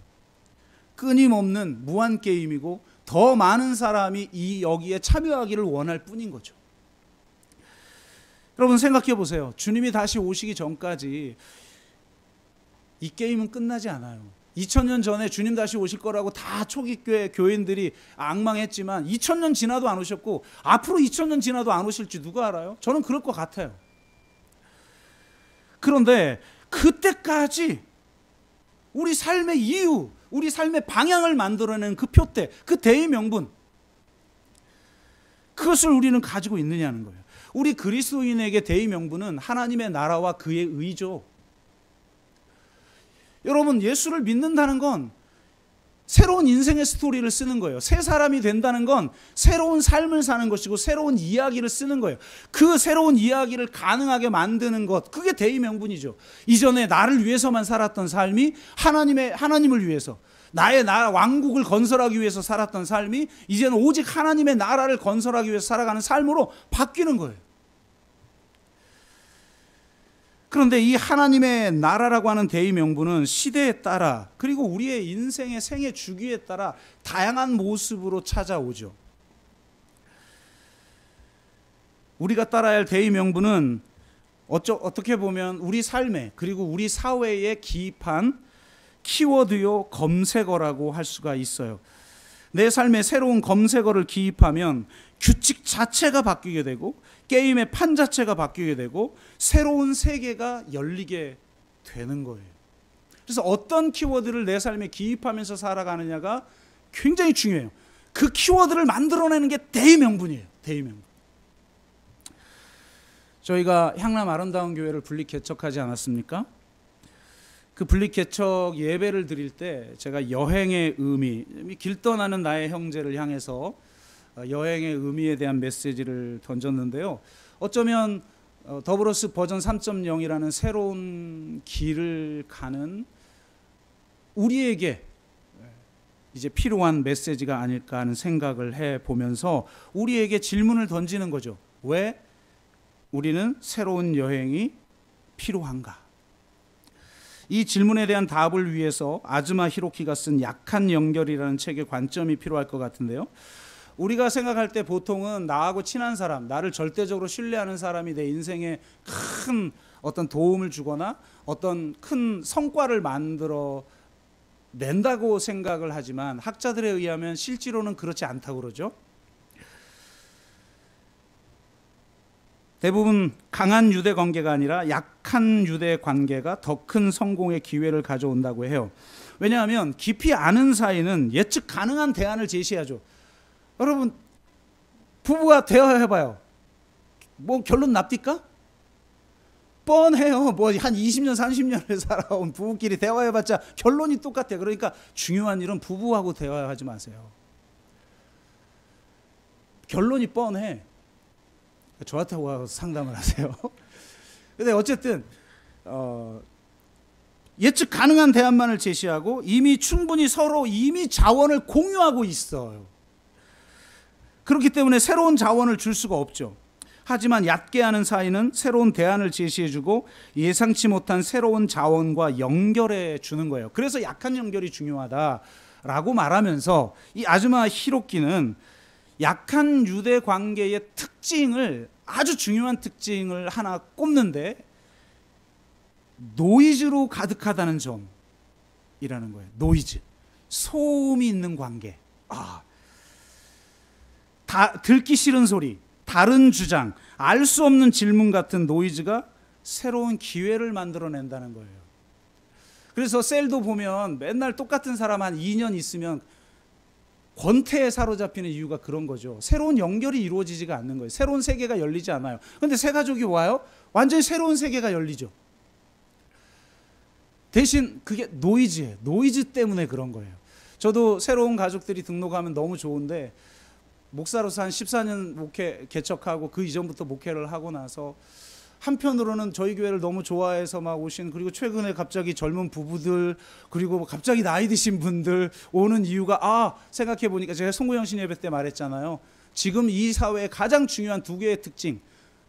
끊임없는 무한 게임이고 더 많은 사람이 여기에 참여하기를 원할 뿐인 거죠. 여러분 생각해 보세요. 주님이 다시 오시기 전까지 이 게임은 끝나지 않아요. 2000년 전에 주님 다시 오실 거라고 다 초기 교인들이 앙망했지만 2000년 지나도 안 오셨고 앞으로 2000년 지나도 안 오실지 누가 알아요? 저는 그럴 것 같아요. 그런데 그때까지 우리 삶의 이유, 우리 삶의 방향을 만들어내는 그 표대, 그 대의 명분, 그것을 우리는 가지고 있느냐는 거예요. 우리 그리스도인에게 대의 명분은 하나님의 나라와 그의 의죠. 여러분, 예수를 믿는다는 건 새로운 인생의 스토리를 쓰는 거예요. 새 사람이 된다는 건 새로운 삶을 사는 것이고 새로운 이야기를 쓰는 거예요. 그 새로운 이야기를 가능하게 만드는 것, 그게 대의 명분이죠. 이전에 나를 위해서만 살았던 삶이 하나님을 위해서, 나의 나라 왕국을 건설하기 위해서 살았던 삶이 이제는 오직 하나님의 나라를 건설하기 위해서 살아가는 삶으로 바뀌는 거예요. 그런데 이 하나님의 나라라고 하는 대의 명분은 시대에 따라, 그리고 우리의 인생의 생애 주기에 따라 다양한 모습으로 찾아오죠. 우리가 따라야 할 대의 명분은 어떻게 보면 우리 삶에, 그리고 우리 사회에 기입한 키워드요 검색어라고 할 수가 있어요. 내 삶에 새로운 검색어를 기입하면 규칙 자체가 바뀌게 되고 게임의 판 자체가 바뀌게 되고 새로운 세계가 열리게 되는 거예요. 그래서 어떤 키워드를 내 삶에 기입하면서 살아가느냐가 굉장히 중요해요. 그 키워드를 만들어내는 게 대의 명분이에요. 대의 명분. 저희가 향남 아름다운 교회를 분립 개척하지 않았습니까? 그 분립 개척 예배를 드릴 때 제가 여행의 의미, 길 떠나는 나의 형제를 향해서 여행의 의미에 대한 메시지를 던졌는데요. 어쩌면 더브로스 버전 3.0이라는 새로운 길을 가는 우리에게 이제 필요한 메시지가 아닐까 하는 생각을 해보면서 우리에게 질문을 던지는 거죠. 왜 우리는 새로운 여행이 필요한가? 이 질문에 대한 답을 위해서 아즈마 히로키가 쓴 약한 연결이라는 책의 관점이 필요할 것 같은데요. 우리가 생각할 때 보통은 나하고 친한 사람, 나를 절대적으로 신뢰하는 사람이 내 인생에 큰 어떤 도움을 주거나 어떤 큰 성과를 만들어 낸다고 생각을 하지만 학자들에 의하면 실제로는 그렇지 않다고 그러죠. 대부분 강한 유대 관계가 아니라 약한 유대 관계가 더 큰 성공의 기회를 가져온다고 해요. 왜냐하면 깊이 아는 사이는 예측 가능한 대안을 제시하죠. 여러분, 부부가 대화해봐요. 뭐 결론 납니까? 뻔해요. 뭐 한 20년 30년을 살아온 부부끼리 대화해봤자 결론이 똑같아요. 그러니까 중요한 일은 부부하고 대화하지 마세요. 결론이 뻔해. 저한테 와서 상담을 하세요. 근데 어쨌든 예측 가능한 대안만을 제시하고 이미 충분히 서로 자원을 공유하고 있어요. 그렇기 때문에 새로운 자원을 줄 수가 없죠. 하지만 얕게 하는 사이는 새로운 대안을 제시해주고 예상치 못한 새로운 자원과 연결해 주는 거예요. 그래서 약한 연결이 중요하다라고 말하면서 이 아즈마 히로키는 약한 유대 관계의 특징을, 아주 중요한 특징을 하나 꼽는데 노이즈로 가득하다는 점이라는 거예요. 노이즈, 소음이 있는 관계. 듣기 싫은 소리, 다른 주장, 알 수 없는 질문 같은 노이즈가 새로운 기회를 만들어낸다는 거예요. 그래서 셀도 보면 맨날 똑같은 사람 한 2년 있으면 권태에 사로잡히는 이유가 그런 거죠. 새로운 연결이 이루어지지가 않는 거예요. 새로운 세계가 열리지 않아요. 그런데 새 가족이 와요. 완전히 새로운 세계가 열리죠. 대신 그게 노이즈예요. 노이즈 때문에 그런 거예요. 저도 새로운 가족들이 등록하면 너무 좋은데 목사로서 한 14년 목회 개척하고 그 이전부터 목회를 하고 나서 한편으로는 저희 교회를 너무 좋아해서 막 오신, 그리고 최근에 갑자기 젊은 부부들, 그리고 갑자기 나이 드신 분들 오는 이유가 생각해 보니까 제가 송구영신 예배 때 말했잖아요. 지금 이 사회의 가장 중요한 두 개의 특징,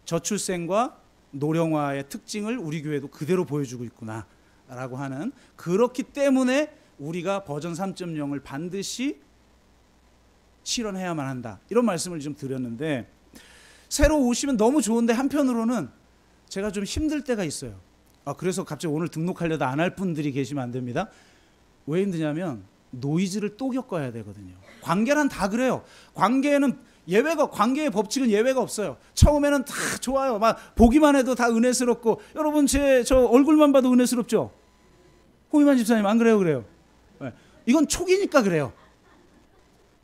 저출생과 노령화의 특징을 우리 교회도 그대로 보여주고 있구나 라고 하는, 그렇기 때문에 우리가 버전 3.0을 반드시 실현해야만 한다, 이런 말씀을 좀 드렸는데, 새로 오시면 너무 좋은데 한편으로는 제가 좀 힘들 때가 있어요. 그래서 갑자기 오늘 등록하려다 안 할 분들이 계시면 안 됩니다. 왜 힘드냐면 노이즈를 또 겪어야 되거든요. 관계란 다 그래요. 관계는 관계의 법칙은 예외가 없어요. 처음에는 다 좋아요. 막 보기만 해도 다 은혜스럽고, 여러분 저 얼굴만 봐도 은혜스럽죠? 홍희만 집사님 안 그래요? 그래요. 이건 초기니까 그래요.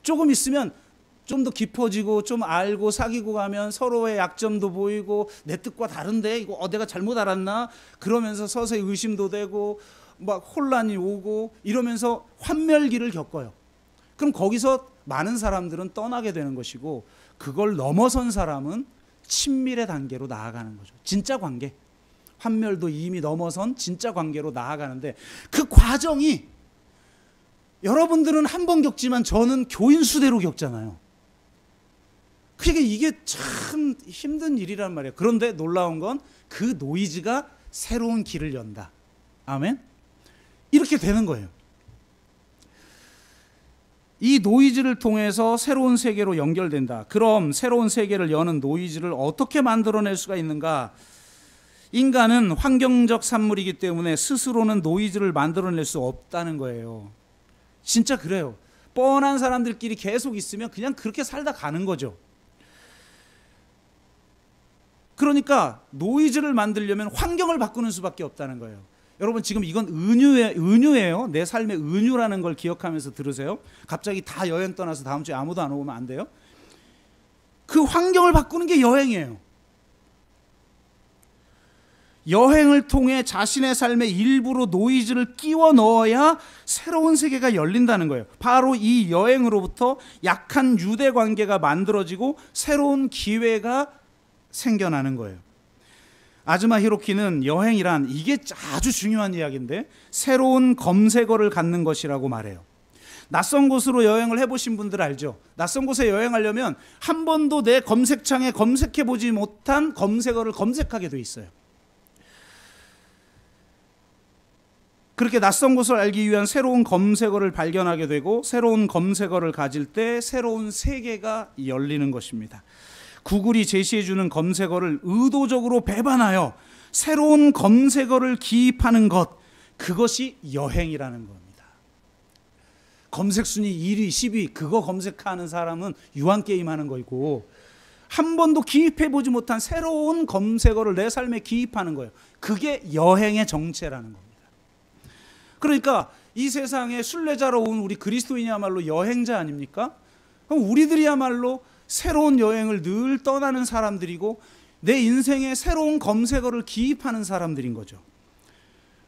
조금 있으면 좀 더 깊어지고 좀 알고 사귀고 가면 서로의 약점도 보이고, 내 뜻과 다른데 이거 내가 잘못 알았나? 그러면서 서서히 의심도 되고 막 혼란이 오고 이러면서 환멸기를 겪어요. 그럼 거기서 많은 사람들은 떠나게 되는 것이고, 그걸 넘어선 사람은 친밀의 단계로 나아가는 거죠. 진짜 관계. 환멸도 이미 넘어선 진짜 관계로 나아가는데, 그 과정이 여러분들은 한 번 겪지만 저는 교인 수대로 겪잖아요. 그러니까 이게 참 힘든 일이란 말이에요. 그런데 놀라운 건 그 노이즈가 새로운 길을 연다. 아멘? 이렇게 되는 거예요. 이 노이즈를 통해서 새로운 세계로 연결된다. 그럼 새로운 세계를 여는 노이즈를 어떻게 만들어낼 수가 있는가? 인간은 환경적 산물이기 때문에 스스로는 노이즈를 만들어낼 수 없다는 거예요. 진짜 그래요. 뻔한 사람들끼리 계속 있으면 그냥 그렇게 살다 가는 거죠. 그러니까 노이즈를 만들려면 환경을 바꾸는 수밖에 없다는 거예요. 여러분 지금 이건 은유예요. 내 삶의 은유라는 걸 기억하면서 들으세요. 갑자기 다 여행 떠나서 다음 주에 아무도 안 오면 안 돼요. 그 환경을 바꾸는 게 여행이에요. 여행을 통해 자신의 삶의 일부로 노이즈를 끼워 넣어야 새로운 세계가 열린다는 거예요. 바로 이 여행으로부터 약한 유대 관계가 만들어지고 새로운 기회가 생겨나는 거예요. 아즈마 히로키는 여행이란, 이게 아주 중요한 이야기인데, 새로운 검색어를 갖는 것이라고 말해요. 낯선 곳으로 여행을 해보신 분들 알죠? 낯선 곳에 여행하려면 한 번도 내 검색창에 검색해보지 못한 검색어를 검색하게 돼 있어요. 그렇게 낯선 곳을 알기 위한 새로운 검색어를 발견하게 되고, 새로운 검색어를 가질 때 새로운 세계가 열리는 것입니다. 구글이 제시해주는 검색어를 의도적으로 배반하여 새로운 검색어를 기입하는 것, 그것이 여행이라는 겁니다. 검색순위 1위, 10위 그거 검색하는 사람은 유한게임하는 거고, 한 번도 기입해보지 못한 새로운 검색어를 내 삶에 기입하는 거예요. 그게 여행의 정체라는 겁니다. 그러니까 이 세상에 순례자로 온 우리 그리스도인이야말로 여행자 아닙니까? 그럼 우리들이야말로 새로운 여행을 늘 떠나는 사람들이고, 내 인생에 새로운 검색어를 기입하는 사람들인 거죠.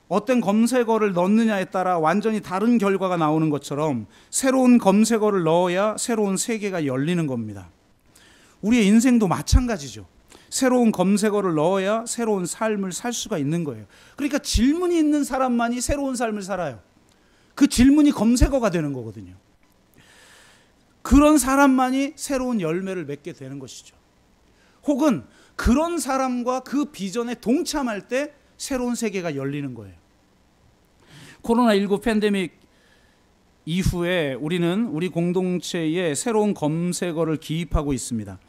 어떤 검색어를 넣느냐에 따라 완전히 다른 결과가 나오는 것처럼 새로운 검색어를 넣어야 새로운 세계가 열리는 겁니다. 우리의 인생도 마찬가지죠. 새로운 검색어를 넣어야 새로운 삶을 살 수가 있는 거예요. 그러니까 질문이 있는 사람만이 새로운 삶을 살아요. 그 질문이 검색어가 되는 거거든요. 그런 사람만이 새로운 열매를 맺게 되는 것이죠. 혹은 그런 사람과 그 비전에 동참할 때 새로운 세계가 열리는 거예요. 코로나19 팬데믹 이후에 우리는 우리 공동체에 새로운 검색어를 기입하고 있습니다.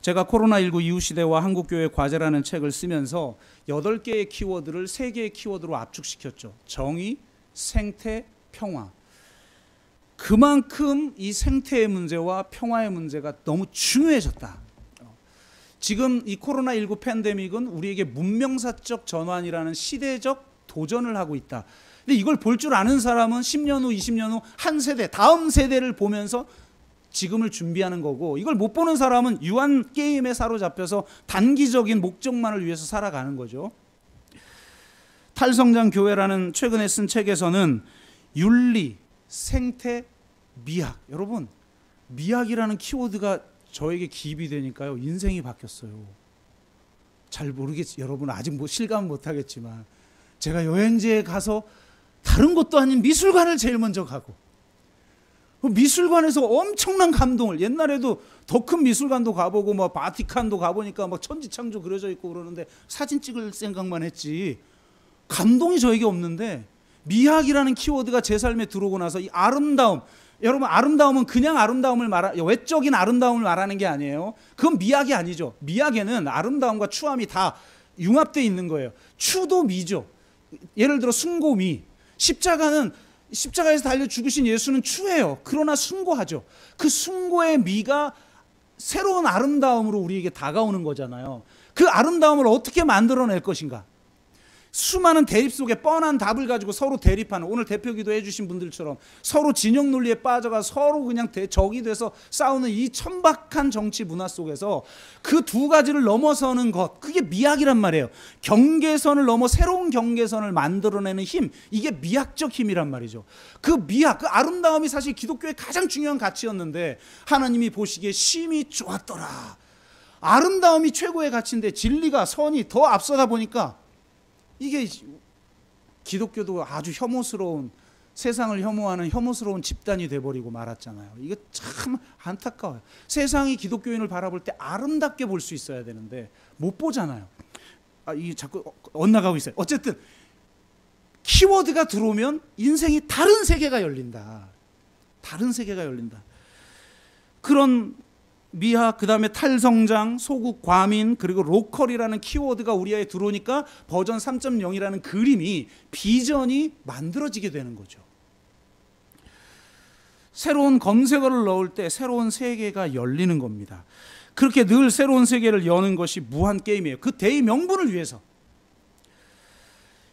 제가 코로나19 이후 시대와 한국교회 과제라는 책을 쓰면서 8개의 키워드를 3개의 키워드로 압축시켰죠. 정의, 생태, 평화. 그만큼 이 생태의 문제와 평화의 문제가 너무 중요해졌다. 지금 이 코로나19 팬데믹은 우리에게 문명사적 전환이라는 시대적 도전을 하고 있다. 근데 이걸 볼 줄 아는 사람은 10년 후, 20년 후 한 세대, 다음 세대를 보면서 지금을 준비하는 거고, 이걸 못 보는 사람은 유한 게임에 사로잡혀서 단기적인 목적만을 위해서 살아가는 거죠. 탈성장 교회라는 최근에 쓴 책에서는 윤리, 생태, 미학, 여러분 미학이라는 키워드가 저에게 기입이 되니까요 인생이 바뀌었어요. 잘 모르겠지, 여러분 아직 뭐 실감 못하겠지만 제가 여행지에 가서 다른 것도 아닌 미술관을 제일 먼저 가고, 미술관에서 엄청난 감동을, 옛날에도 더 큰 미술관도 가보고 뭐 바티칸도 가보니까 막 천지창조 그려져 있고 그러는데 사진 찍을 생각만 했지 감동이 저에게 없는데, 미학이라는 키워드가 제 삶에 들어오고 나서 이 아름다움, 여러분 아름다움은 그냥 아름다움을 외적인 아름다움을 말하는 게 아니에요. 그건 미학이 아니죠. 미학에는 아름다움과 추함이 다 융합되어 있는 거예요. 추도 미죠. 예를 들어 숭고미, 십자가에서 달려 죽으신 예수는 추해요. 그러나 숭고하죠. 그 숭고의 미가 새로운 아름다움으로 우리에게 다가오는 거잖아요. 그 아름다움을 어떻게 만들어낼 것인가? 수많은 대립 속에 뻔한 답을 가지고 서로 대립하는, 오늘 대표기도 해주신 분들처럼 서로 진영 논리에 빠져가 서로 그냥 적이 돼서 싸우는 이 천박한 정치 문화 속에서 그 두 가지를 넘어서는 것, 그게 미학이란 말이에요. 경계선을 넘어 새로운 경계선을 만들어내는 힘, 이게 미학적 힘이란 말이죠. 그 미학, 그 아름다움이 사실 기독교의 가장 중요한 가치였는데 하나님이 보시기에 심히 좋았더라. 아름다움이 최고의 가치인데 진리가, 선이 더 앞서다 보니까 이게 기독교도 아주 혐오스러운, 세상을 혐오하는 혐오스러운 집단이 돼버리고 말았잖아요. 이거 참 안타까워요. 세상이 기독교인을 바라볼 때 아름답게 볼 수 있어야 되는데 못 보잖아요. 이 자꾸 엇나가고 있어요. 어쨌든 키워드가 들어오면 인생이 다른 세계가 열린다. 다른 세계가 열린다. 그런 미학, 그 다음에 탈성장, 소국, 과민, 그리고 로컬이라는 키워드가 우리에 들어오니까 버전 3.0이라는 그림이, 비전이 만들어지게 되는 거죠. 새로운 검색어를 넣을 때 새로운 세계가 열리는 겁니다. 그렇게 늘 새로운 세계를 여는 것이 무한 게임이에요. 그 대의 명분을 위해서.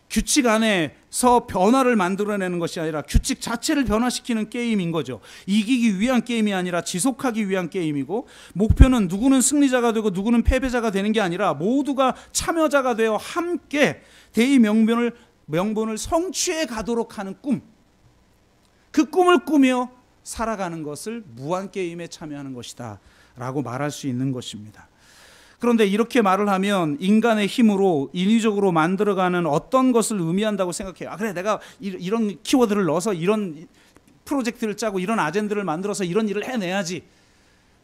규칙 안에서 변화를 만들어내는 것이 아니라 규칙 자체를 변화시키는 게임인 거죠. 이기기 위한 게임이 아니라 지속하기 위한 게임이고, 목표는 누구는 승리자가 되고 누구는 패배자가 되는 게 아니라 모두가 참여자가 되어 함께 대의 명분을 성취해 가도록 하는 꿈, 그 꿈을 꾸며 살아가는 것을 무한 게임에 참여하는 것이다 라고 말할 수 있는 것입니다. 그런데 이렇게 말을 하면 인간의 힘으로 인위적으로 만들어가는 어떤 것을 의미한다고 생각해요. 그래, 내가 이런 키워드를 넣어서 이런 프로젝트를 짜고 이런 아젠다를 만들어서 이런 일을 해내야지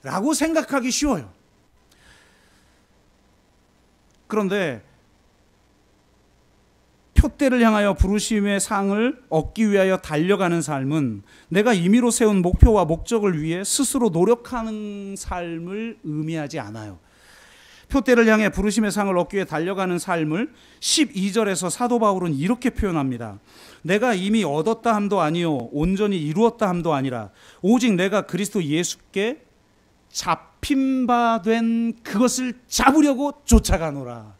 라고 생각하기 쉬워요. 그런데 표대를 향하여 부르심의 상을 얻기 위하여 달려가는 삶은 내가 임의로 세운 목표와 목적을 위해 스스로 노력하는 삶을 의미하지 않아요. 표대를 향해 부르심의 상을 얻기 위해 달려가는 삶을 12절에서 사도 바울은 이렇게 표현합니다. 내가 이미 얻었다 함도 아니요 온전히 이루었다 함도 아니라 오직 내가 그리스도 예수께 잡힌 바 된 그것을 잡으려고 쫓아가노라.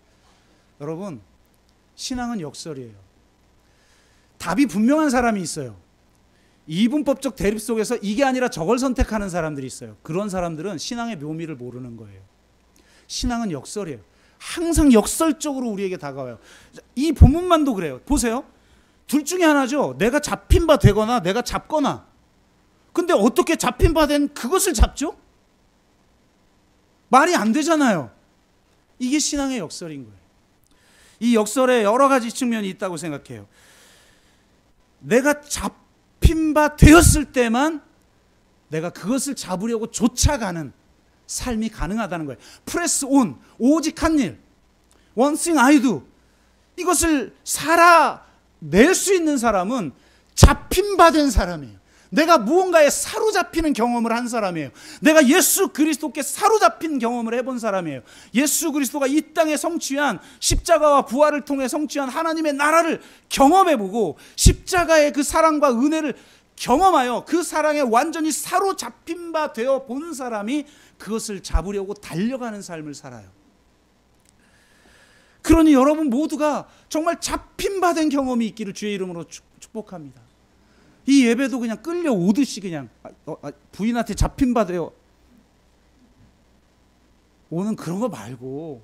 여러분, 신앙은 역설이에요. 답이 분명한 사람이 있어요. 이분법적 대립 속에서 이게 아니라 저걸 선택하는 사람들이 있어요. 그런 사람들은 신앙의 묘미를 모르는 거예요. 신앙은 역설이에요. 항상 역설적으로 우리에게 다가와요. 이 본문만도 그래요. 보세요. 둘 중에 하나죠. 내가 잡힌 바 되거나 내가 잡거나. 근데 어떻게 잡힌 바 된 그것을 잡죠? 말이 안 되잖아요. 이게 신앙의 역설인 거예요. 이 역설에 여러 가지 측면이 있다고 생각해요. 내가 잡힌 바 되었을 때만 내가 그것을 잡으려고 쫓아가는 삶이 가능하다는 거예요. 프레스 온, 오직 한 일, one thing I do, 이것을 살아낼 수 있는 사람은 잡힌 바 된 사람이에요. 내가 무언가에 사로잡히는 경험을 한 사람이에요. 내가 예수 그리스도께 사로잡힌 경험을 해본 사람이에요. 예수 그리스도가 이 땅에 성취한 십자가와 부활을 통해 성취한 하나님의 나라를 경험해보고 십자가의 그 사랑과 은혜를 경험하여 그 사랑에 완전히 사로잡힌 바 되어 본 사람이 그것을 잡으려고 달려가는 삶을 살아요. 그러니 여러분 모두가 정말 잡힌 바 된 경험이 있기를 주의 이름으로 축복합니다. 이 예배도 그냥 끌려오듯이 그냥 부인한테 잡힌 바 되어 오는 그런 거 말고,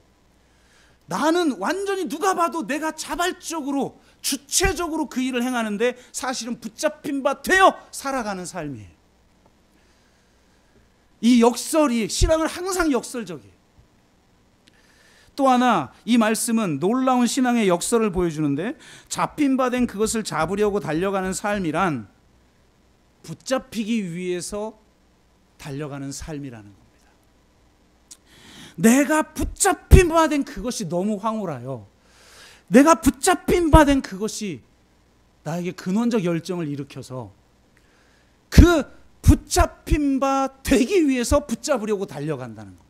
나는 완전히 누가 봐도 내가 자발적으로 주체적으로 그 일을 행하는데 사실은 붙잡힌 바 되어 살아가는 삶이에요. 이 역설이 신앙은 항상 역설적이에요. 또 하나, 이 말씀은 놀라운 신앙의 역설을 보여주는데, 잡힌 바 된 그것을 잡으려고 달려가는 삶이란 붙잡히기 위해서 달려가는 삶이라는 겁니다. 내가 붙잡힌 바 된 그것이 너무 황홀하여, 내가 붙잡힌 바 된 그것이 나에게 근원적 열정을 일으켜서 그 붙잡힌 바 되기 위해서 붙잡으려고 달려간다는 것.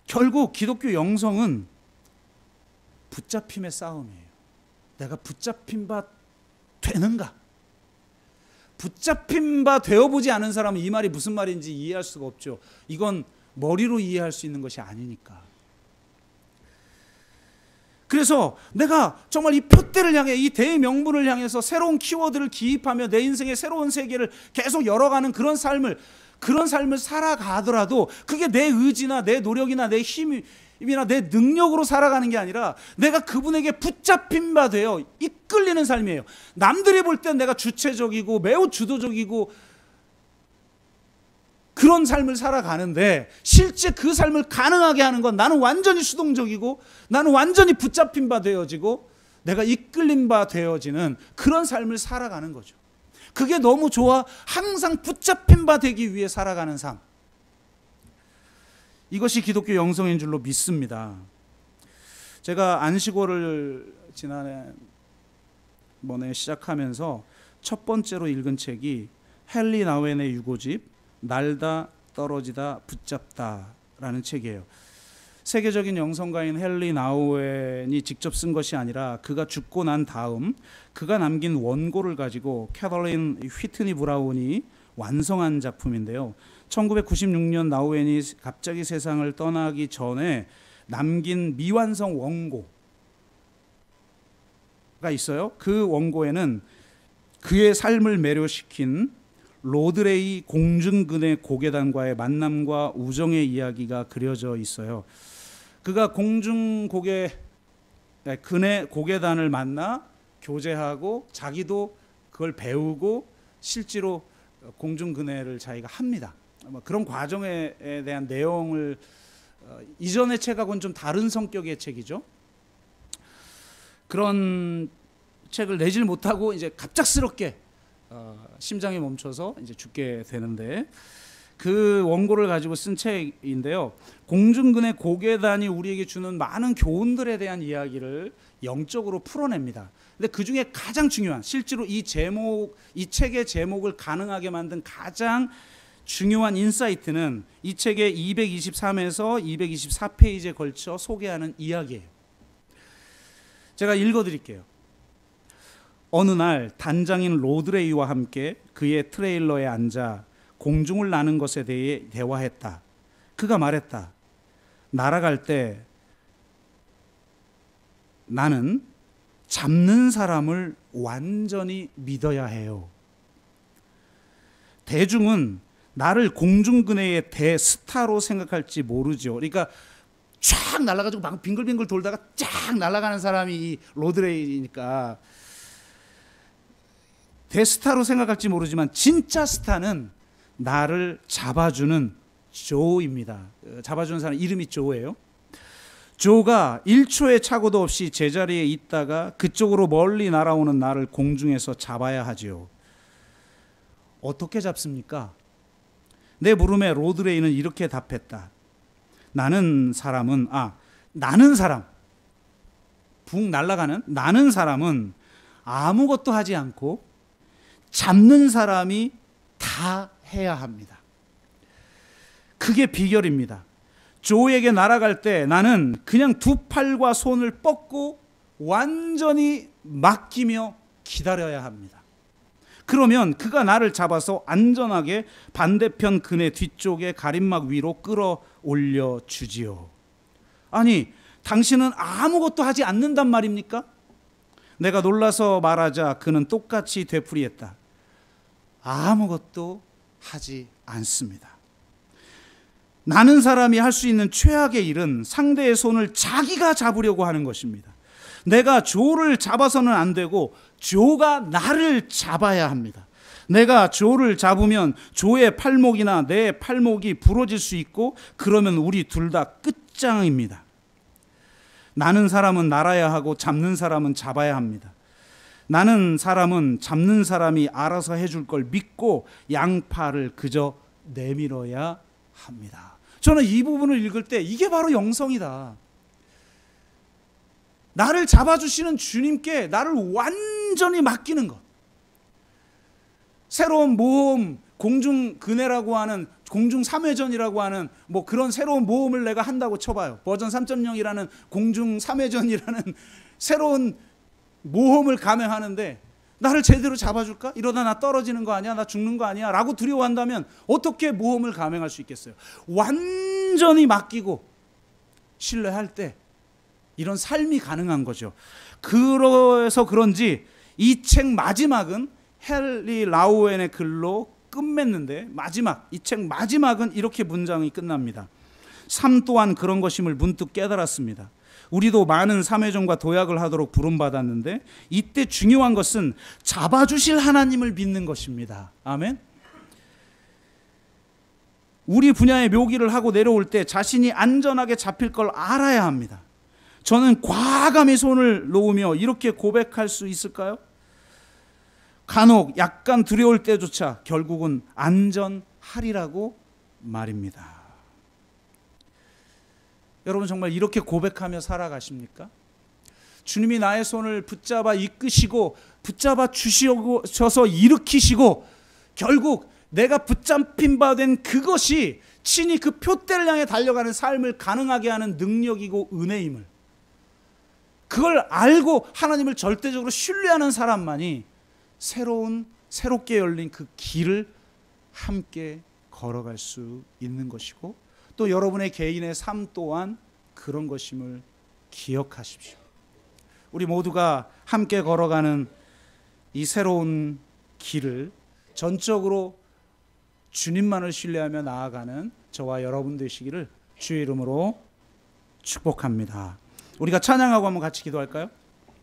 결국 기독교 영성은 붙잡힘의 싸움이에요. 내가 붙잡힌 바 되는가? 붙잡힌 바 되어보지 않은 사람은 이 말이 무슨 말인지 이해할 수가 없죠. 이건 머리로 이해할 수 있는 것이 아니니까. 그래서 내가 정말 이 표대를 향해, 이 대명분을 향해서 새로운 키워드를 기입하며 내 인생의 새로운 세계를 계속 열어가는 그런 삶을 살아가더라도 그게 내 의지나 내 노력이나 내 힘이나 내 능력으로 살아가는 게 아니라 내가 그분에게 붙잡힌 바 되어 이끌리는 삶이에요. 남들이 볼 땐 내가 주체적이고 매우 주도적이고 그런 삶을 살아가는데, 실제 그 삶을 가능하게 하는 건 나는 완전히 수동적이고 나는 완전히 붙잡힌 바 되어지고 내가 이끌린 바 되어지는 그런 삶을 살아가는 거죠. 그게 너무 좋아. 항상 붙잡힌 바 되기 위해 살아가는 삶. 이것이 기독교 영성인 줄로 믿습니다. 제가 안식월을 지난번에 시작하면서 첫 번째로 읽은 책이 헨리 나우엔의 유고집 날다 떨어지다 붙잡다라는 책이에요. 세계적인 영성가인 헨리 나우엔이 직접 쓴 것이 아니라 그가 죽고 난 다음 그가 남긴 원고를 가지고 캐럴린 휘트니 브라운이 완성한 작품인데요. 1996년 나우엔이 갑자기 세상을 떠나기 전에 남긴 미완성 원고가 있어요. 그 원고에는 그의 삶을 매료시킨 로드레이 공중근의 고괴단과의 만남과 우정의 이야기가 그려져 있어요. 그가 근의 고괴단을 만나 교제하고 자기도 그걸 배우고 실제로 공중근해를 자기가 합니다. 그런 과정에 대한 내용을 이전의 책하고는 좀 다른 성격의 책이죠. 그런 책을 내질 못하고 이제 갑작스럽게 심장이 멈춰서 이제 죽게 되는데, 그 원고를 가지고 쓴 책인데요. 공중근의 고괴단이 우리에게 주는 많은 교훈들에 대한 이야기를 영적으로 풀어냅니다. 근데 그 중에 가장 중요한, 실제로 이 책의 제목을 가능하게 만든 가장 중요한 인사이트는 이 책의 223에서 224페이지에 걸쳐 소개하는 이야기예요. 제가 읽어드릴게요. 어느 날 단장인 로드레이와 함께 그의 트레일러에 앉아 공중을 나는 것에 대해 대화했다. 그가 말했다. 날아갈 때 나는 잡는 사람을 완전히 믿어야 해요. 대중은 나를 공중근해의 대스타로 생각할지 모르죠. 그러니까 쫙 날아가지고 막 빙글빙글 돌다가 쫙 날아가는 사람이 이 로드레이니까 대스타로 생각할지 모르지만 진짜 스타는 나를 잡아주는 조입니다. 잡아주는 사람 이름이 조예요. 조가 1초의 착오도 없이 제자리에 있다가 그쪽으로 멀리 날아오는 나를 공중에서 잡아야 하지요. 어떻게 잡습니까? 내 물음에 로드레이는 이렇게 답했다. 나는 사람, 붕 날아가는 나는 사람은 아무것도 하지 않고 잡는 사람이 다 해야 합니다. 그게 비결입니다. 조에게 날아갈 때 나는 그냥 두 팔과 손을 뻗고 완전히 맡기며 기다려야 합니다. 그러면 그가 나를 잡아서 안전하게 반대편 그네 뒤쪽에 가림막 위로 끌어올려 주지요. 아니, 당신은 아무것도 하지 않는단 말입니까? 내가 놀라서 말하자 그는 똑같이 되풀이했다. 아무것도 하지 않습니다. 나는 사람이 할 수 있는 최악의 일은 상대의 손을 자기가 잡으려고 하는 것입니다. 내가 조를 잡아서는 안 되고 조가 나를 잡아야 합니다. 내가 조를 잡으면 조의 팔목이나 내 팔목이 부러질 수 있고 그러면 우리 둘 다 끝장입니다. 나는 사람은 날아야 하고 잡는 사람은 잡아야 합니다. 나는 사람은 잡는 사람이 알아서 해줄 걸 믿고 양팔을 그저 내밀어야 합니다. 저는 이 부분을 읽을 때 이게 바로 영성이다. 나를 잡아주시는 주님께 나를 완전히 맡기는 것. 새로운 모험, 공중근해라고 하는, 공중3회전이라고 하는 뭐 그런 새로운 모험을 내가 한다고 쳐봐요. 버전 3.0이라는 공중3회전이라는 새로운 모험을 감행하는데 나를 제대로 잡아줄까? 이러다 나 떨어지는 거 아니야? 나 죽는 거 아니야? 라고 두려워한다면 어떻게 모험을 감행할 수 있겠어요? 완전히 맡기고 신뢰할 때 이런 삶이 가능한 거죠. 그래서 그런지 이 책 마지막은 헨리 라우엔의 글로 끝맺는데 이 책 마지막은 이렇게 문장이 끝납니다. 삶 또한 그런 것임을 문득 깨달았습니다. 우리도 많은 3회전과 도약을 하도록 부름받았는데 이때 중요한 것은 잡아주실 하나님을 믿는 것입니다. 아멘. 우리 분야의 묘기를 하고 내려올 때 자신이 안전하게 잡힐 걸 알아야 합니다. 저는 과감히 손을 놓으며 이렇게 고백할 수 있을까요? 간혹 약간 두려울 때조차 결국은 안전하리라고 말입니다. 여러분 정말 이렇게 고백하며 살아가십니까? 주님이 나의 손을 붙잡아 이끄시고 붙잡아 주셔서 일으키시고 결국 내가 붙잡힌 바 된 그것이 친히 그 표대를 향해 달려가는 삶을 가능하게 하는 능력이고 은혜임을, 그걸 알고 하나님을 절대적으로 신뢰하는 사람만이 새롭게 열린 그 길을 함께 걸어갈 수 있는 것이고, 또 여러분의 개인의 삶 또한 그런 것임을 기억하십시오. 우리 모두가 함께 걸어가는 이 새로운 길을 전적으로 주님만을 신뢰하며 나아가는 저와 여러분 되시기를 주의 이름으로 축복합니다. 우리가 찬양하고 한번 같이 기도할까요?